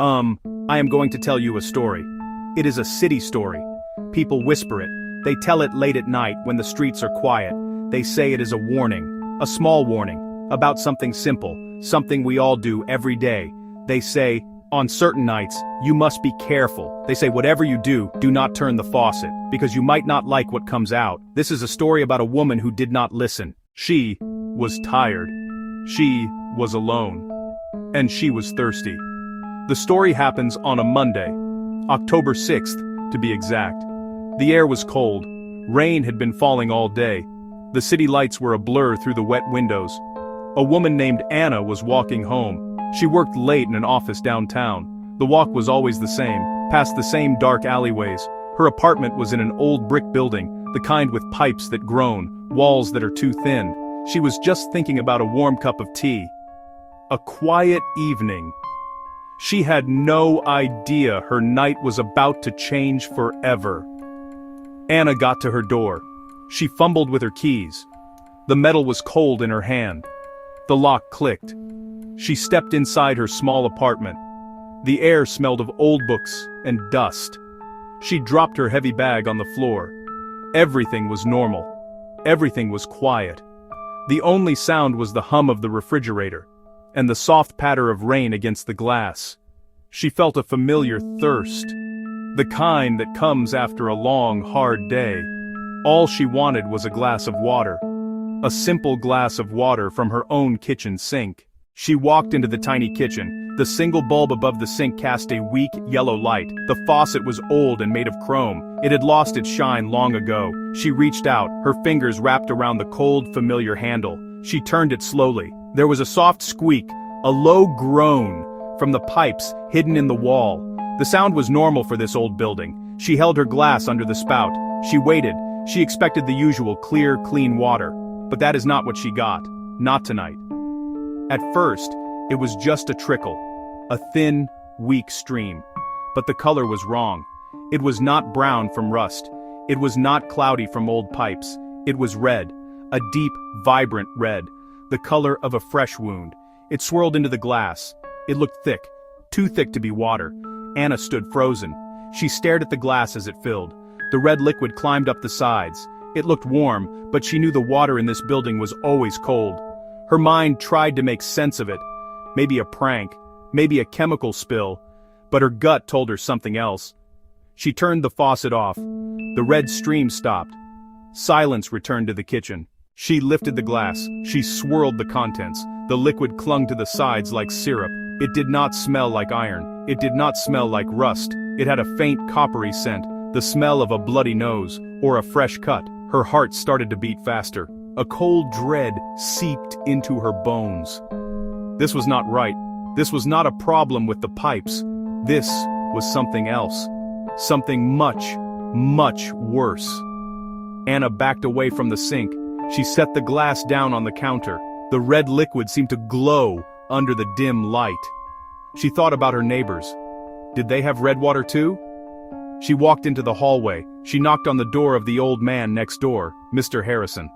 I am going to tell you a story. It is a city story. People whisper it. They tell it late at night when the streets are quiet. They say it is a warning, a small warning, about something simple, something we all do every day. They say, on certain nights, you must be careful. They say whatever you do, do not turn the faucet, because you might not like what comes out. This is a story about a woman who did not listen. She was tired. She was alone. And she was thirsty. The story happens on a Monday, October 6th, to be exact. The air was cold. Rain had been falling all day. The city lights were a blur through the wet windows. A woman named Anna was walking home. She worked late in an office downtown. The walk was always the same, past the same dark alleyways. Her apartment was in an old brick building, the kind with pipes that groan, walls that are too thin. She was just thinking about a warm cup of tea. A quiet evening. She had no idea her night was about to change forever. Anna got to her door. She fumbled with her keys. The metal was cold in her hand. The lock clicked. She stepped inside her small apartment. The air smelled of old books and dust. She dropped her heavy bag on the floor. Everything was normal. Everything was quiet. The only sound was the hum of the refrigerator and the soft patter of rain against the glass. She felt a familiar thirst, the kind that comes after a long, hard day. All she wanted was a glass of water, a simple glass of water from her own kitchen sink. She walked into the tiny kitchen. The single bulb above the sink cast a weak, yellow light. The faucet was old and made of chrome. It had lost its shine long ago. She reached out, her fingers wrapped around the cold, familiar handle. She turned it slowly. There was a soft squeak, a low groan, from the pipes hidden in the wall. The sound was normal for this old building. She held her glass under the spout. She waited. She expected the usual clear, clean water. But that is not what she got. Not tonight. At first, it was just a trickle. A thin, weak stream. But the color was wrong. It was not brown from rust. It was not cloudy from old pipes. It was red. A deep, vibrant red. The color of a fresh wound. It swirled into the glass. It looked thick. Too thick to be water. Anna stood frozen. She stared at the glass as it filled. The red liquid climbed up the sides. It looked warm, but she knew the water in this building was always cold. Her mind tried to make sense of it. Maybe a prank. Maybe a chemical spill. But her gut told her something else. She turned the faucet off. The red stream stopped. Silence returned to the kitchen. She lifted the glass. She swirled the contents. The liquid clung to the sides like syrup. It did not smell like iron. It did not smell like rust. It had a faint coppery scent, the smell of a bloody nose, or a fresh cut. Her heart started to beat faster. A cold dread seeped into her bones. This was not right. This was not a problem with the pipes. This was something else. Something much, much worse. Anna backed away from the sink. She set the glass down on the counter. The red liquid seemed to glow under the dim light. She thought about her neighbors. Did they have red water too? She walked into the hallway. She knocked on the door of the old man next door, Mr. Harrison.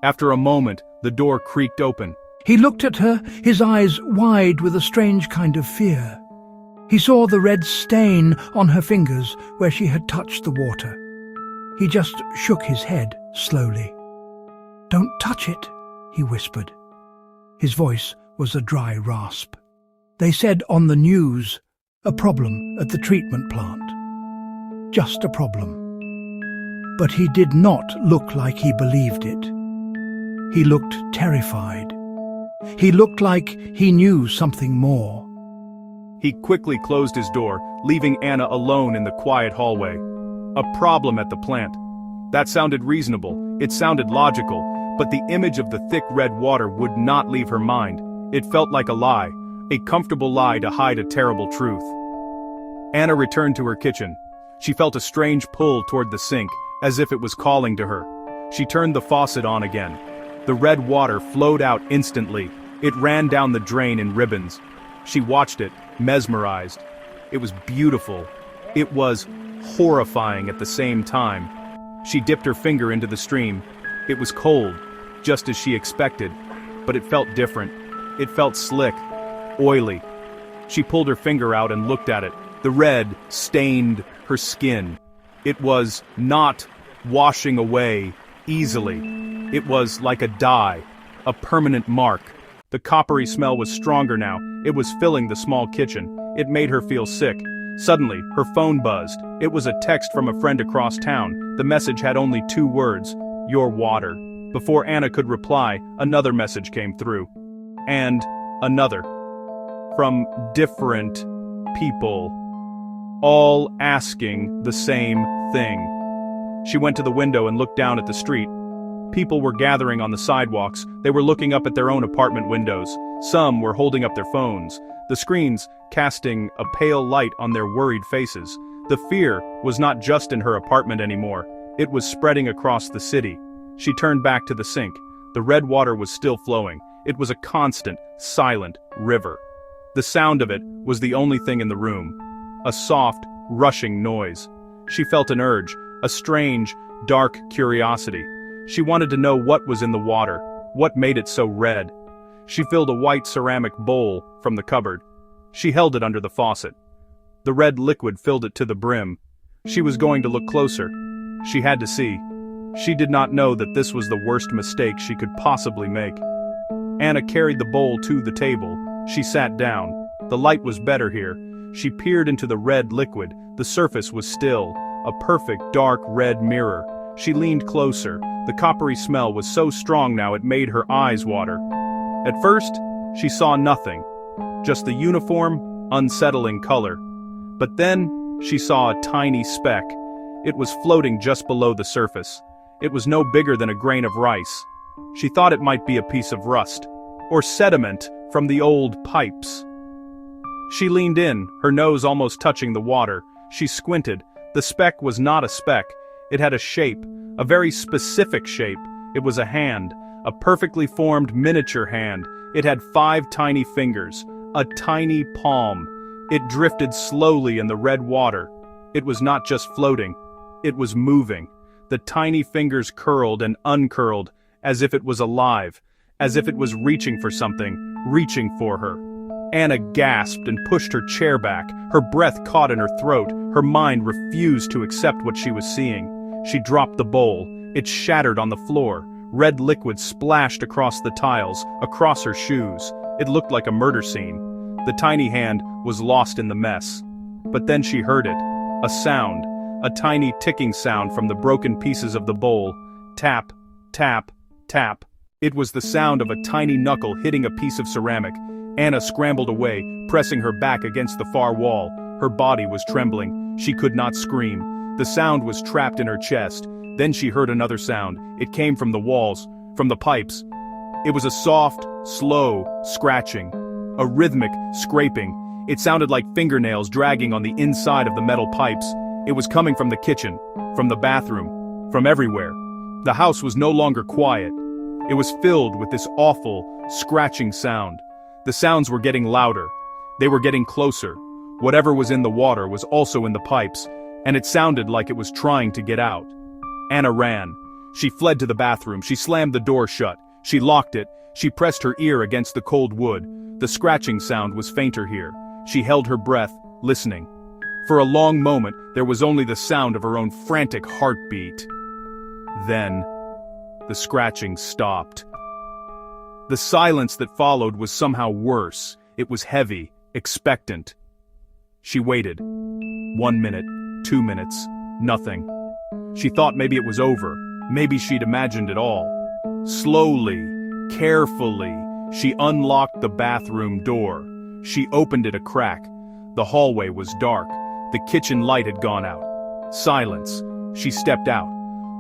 After a moment, the door creaked open. He looked at her, his eyes wide with a strange kind of fear. He saw the red stain on her fingers where she had touched the water. He just shook his head slowly. "Don't touch it," he whispered. His voice was a dry rasp. They said on the news, a problem at the treatment plant. Just a problem. But he did not look like he believed it. He looked terrified. He looked like he knew something more. He quickly closed his door, leaving Anna alone in the quiet hallway. A problem at the plant. That sounded reasonable. It sounded logical. But the image of the thick red water would not leave her mind. It felt like a lie, a comfortable lie to hide a terrible truth. Anna returned to her kitchen. She felt a strange pull toward the sink, as if it was calling to her. She turned the faucet on again. The red water flowed out instantly. It ran down the drain in ribbons. She watched it, mesmerized. It was beautiful. It was horrifying at the same time. She dipped her finger into the stream. It was cold, just as she expected, but it felt different. It felt slick, oily. She pulled her finger out and looked at it. The red stained her skin. It was not washing away easily. It was like a dye, a permanent mark. The coppery smell was stronger now. It was filling the small kitchen. It made her feel sick. Suddenly, her phone buzzed. It was a text from a friend across town. The message had only 2 words, "Your water." Before Anna could reply, another message came through. And another. From different people. All asking the same thing. She went to the window and looked down at the street. People were gathering on the sidewalks. They were looking up at their own apartment windows. Some were holding up their phones, the screens casting a pale light on their worried faces. The fear was not just in her apartment anymore. It was spreading across the city. She turned back to the sink. The red water was still flowing. It was a constant, silent river. The sound of it was the only thing in the room. A soft, rushing noise. She felt an urge, a strange, dark curiosity. She wanted to know what was in the water, what made it so red. She filled a white ceramic bowl from the cupboard. She held it under the faucet. The red liquid filled it to the brim. She was going to look closer. She had to see. She did not know that this was the worst mistake she could possibly make. Anna carried the bowl to the table. She sat down. The light was better here. She peered into the red liquid. The surface was still, a perfect dark red mirror. She leaned closer. The coppery smell was so strong now it made her eyes water. At first, she saw nothing, just the uniform, unsettling color. But then, she saw a tiny speck. It was floating just below the surface. It was no bigger than a grain of rice. She thought it might be a piece of rust, or sediment from the old pipes. She leaned in, her nose almost touching the water. She squinted. The speck was not a speck. It had a shape, a very specific shape. It was a hand, a perfectly formed miniature hand. It had 5 tiny fingers, a tiny palm. It drifted slowly in the red water. It was not just floating, it was moving. The tiny fingers curled and uncurled, as if it was alive, as if it was reaching for something, reaching for her. Anna gasped and pushed her chair back. Her breath caught in her throat. Her mind refused to accept what she was seeing. She dropped the bowl. It shattered on the floor. Red liquid splashed across the tiles, across her shoes. It looked like a murder scene. The tiny hand was lost in the mess. But then she heard it. A sound. A tiny ticking sound from the broken pieces of the bowl. Tap, tap, tap. It was the sound of a tiny knuckle hitting a piece of ceramic. Anna scrambled away, pressing her back against the far wall. Her body was trembling. She could not scream. The sound was trapped in her chest. Then she heard another sound. It came from the walls, from the pipes. It was a soft, slow scratching, a rhythmic scraping. It sounded like fingernails dragging on the inside of the metal pipes. It was coming from the kitchen, from the bathroom, from everywhere. The house was no longer quiet. It was filled with this awful, scratching sound. The sounds were getting louder. They were getting closer. Whatever was in the water was also in the pipes, and it sounded like it was trying to get out. Anna ran. She fled to the bathroom. She slammed the door shut. She locked it. She pressed her ear against the cold wood. The scratching sound was fainter here. She held her breath, listening. For a long moment, there was only the sound of her own frantic heartbeat. Then, the scratching stopped. The silence that followed was somehow worse. It was heavy, expectant. She waited. 1 minute, 2 minutes, nothing. She thought maybe it was over. Maybe she'd imagined it all. Slowly, carefully, she unlocked the bathroom door. She opened it a crack. The hallway was dark. The kitchen light had gone out. Silence. She stepped out.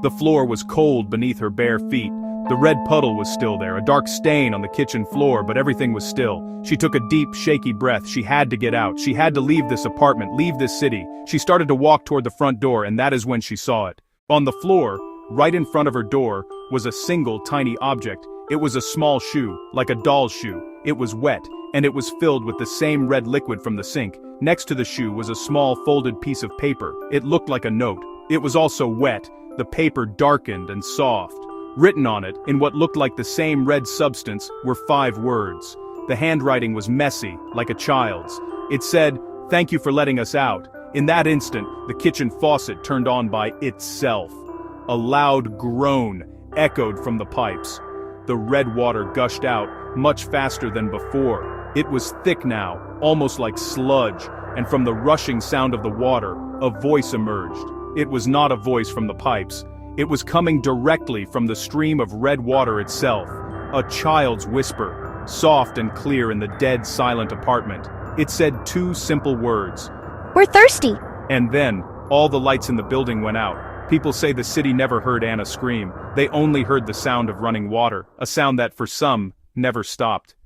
The floor was cold beneath her bare feet. The red puddle was still there, a dark stain on the kitchen floor, but everything was still. She took a deep, shaky breath. She had to get out. She had to leave this apartment, leave this city. She started to walk toward the front door, and that is when she saw it. On the floor, right in front of her door, was a single tiny object. It was a small shoe, like a doll's shoe. It was wet, and it was filled with the same red liquid from the sink. Next to the shoe was a small folded piece of paper. It looked like a note. It was also wet, the paper darkened and soft. Written on it, in what looked like the same red substance, were 5 words. The handwriting was messy, like a child's. It said, "Thank you for letting us out." In that instant, the kitchen faucet turned on by itself. A loud groan echoed from the pipes. The red water gushed out, much faster than before. It was thick now, almost like sludge, and from the rushing sound of the water, a voice emerged. It was not a voice from the pipes. It was coming directly from the stream of red water itself. A child's whisper, soft and clear in the dead, silent apartment. It said two simple words. "We're thirsty." And then, all the lights in the building went out. People say the city never heard Anna scream. They only heard the sound of running water, a sound that, for some, never stopped.